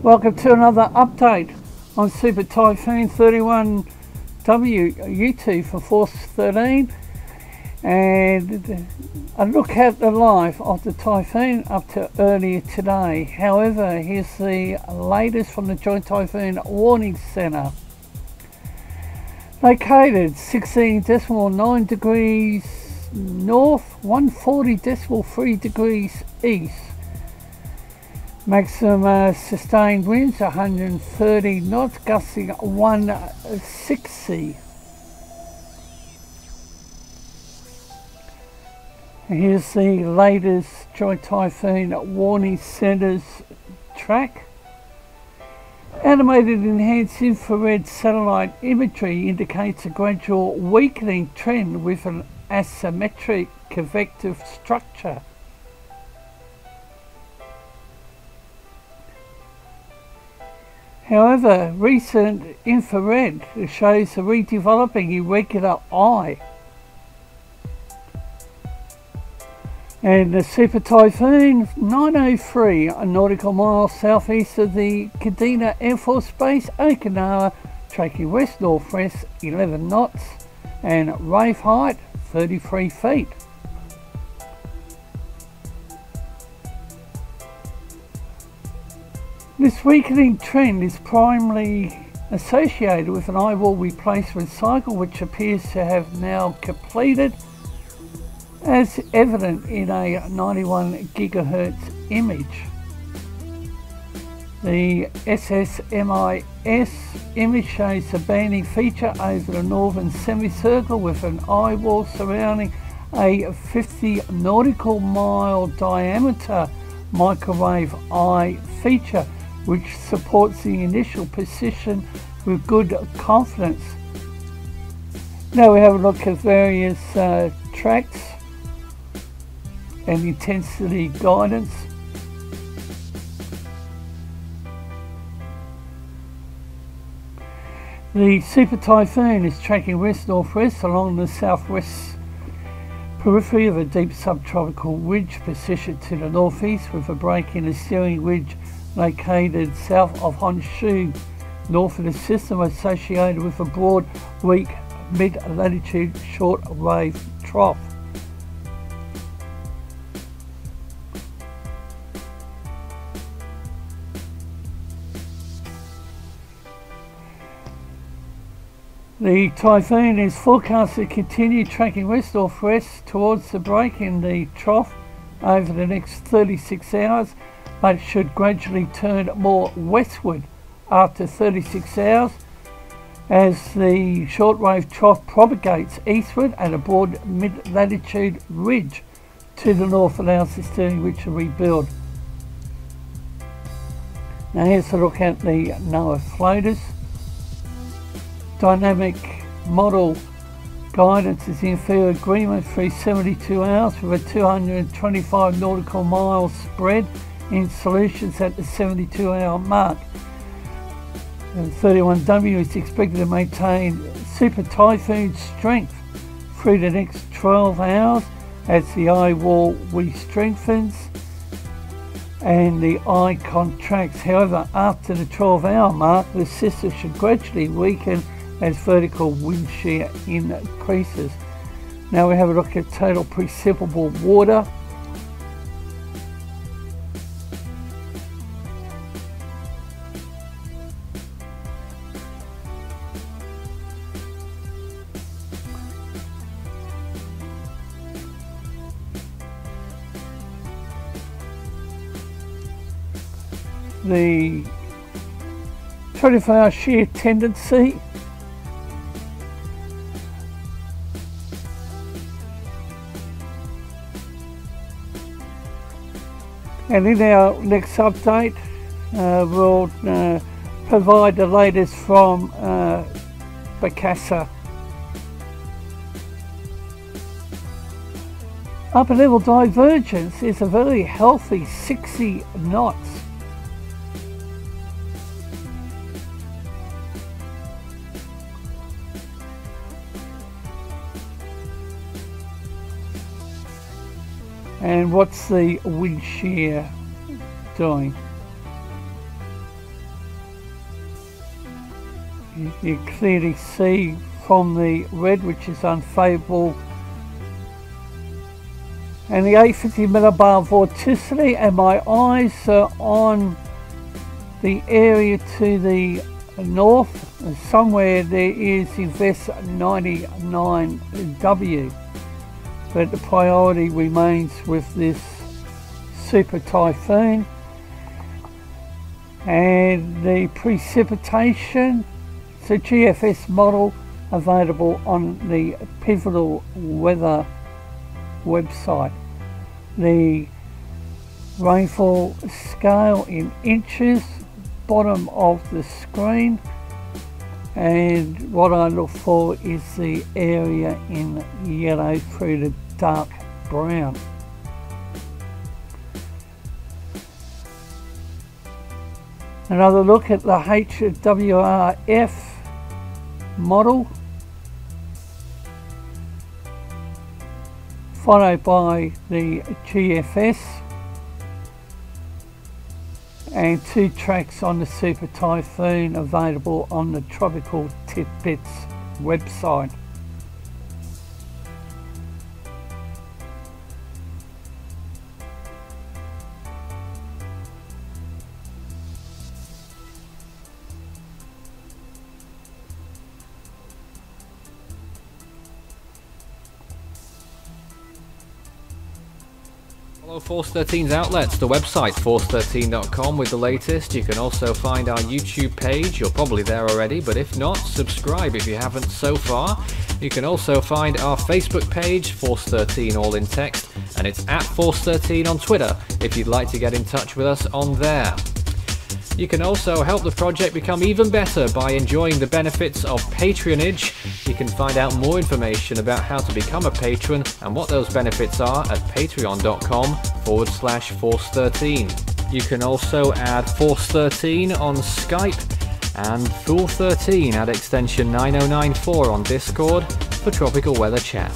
Welcome to another update on Super Typhoon 31W Yutu for Force 13, and a look at the life of the Typhoon up to earlier today. However, here's the latest from the Joint Typhoon Warning Centre. Located 16.9 degrees north, 140.3 degrees east. Maximum sustained winds 130 knots, gusting 160. Here's the latest Joint Typhoon Warning Centre's track. Animated enhanced infrared satellite imagery indicates a gradual weakening trend with an asymmetric convective structure. However, recent infrared shows a redeveloping irregular eye. And the Super Typhoon 903 nautical miles southeast of the KADENA Air Force Base, Okinawa, tracking west-northwest 11 knots and wave height 33 feet. This weakening trend is primarily associated with an eyewall replacement cycle which appears to have now completed, as evident in a 91 gigahertz image. The SSMIS image shows a banding feature over the northern semicircle with an eyewall surrounding a 50 nautical mile diameter microwave eye feature, which supports the initial position with good confidence. Now we have a look at various tracks and intensity guidance. The Super Typhoon is tracking west-northwest along the southwest periphery of a deep subtropical ridge positioned to the northeast, with a break in the steering ridge located south of Honshu, north of the system, associated with a broad, weak mid-latitude short-wave trough. The Typhoon is forecast to continue tracking west-northwest towards the break in the trough over the next 36 hours, but should gradually turn more westward after 36 hours as the shortwave trough propagates eastward and a broad mid-latitude ridge to the north allows the steering ridge to rebuild. Now here's a look at the NOAA floaters. Dynamic model guidance is in fair agreement for 72 hours with a 225 nautical miles spread in solutions at the 72-hour mark. And 31W is expected to maintain Super Typhoon strength through the next 12 hours as the eye wall re-strengthens and the eye contracts. However, after the 12-hour mark, the system should gradually weaken as vertical wind shear increases. Now we have a look at total precipitable water. The 24-hour shear tendency. And in our next update, we'll provide the latest from Bacasa. Upper level divergence is a very healthy 60 knots. And what's the wind shear doing? you clearly see from the red, which is unfavourable, and the 850 millibar vorticity, and my eyes are on the area to the north, and somewhere there is WEST-99W, but the priority remains with this Super Typhoon. And the Precipitation, it's a GFS model available on the Pivotal Weather website. The rainfall scale in inches, bottom of the screen, and what I look for is the area in yellow through the dark brown. Another look at the HWRF model, followed by the GFS, and 2 tracks on the Super Typhoon available on the Tropical Tidbits website. Follow Force 13's outlets, the website force13.com with the latest. You can also find our YouTube page. You're probably there already, but if not, subscribe if you haven't so far. You can also find our Facebook page, Force 13 all in text, and it's at Force 13 on Twitter if you'd like to get in touch with us on there. You can also help the project become even better by enjoying the benefits of patronage. You can find out more information about how to become a patron and what those benefits are at patreon.com/Force13. You can also add Force 13 on Skype and Fool 13 at extension 9094 on Discord for tropical weather chat.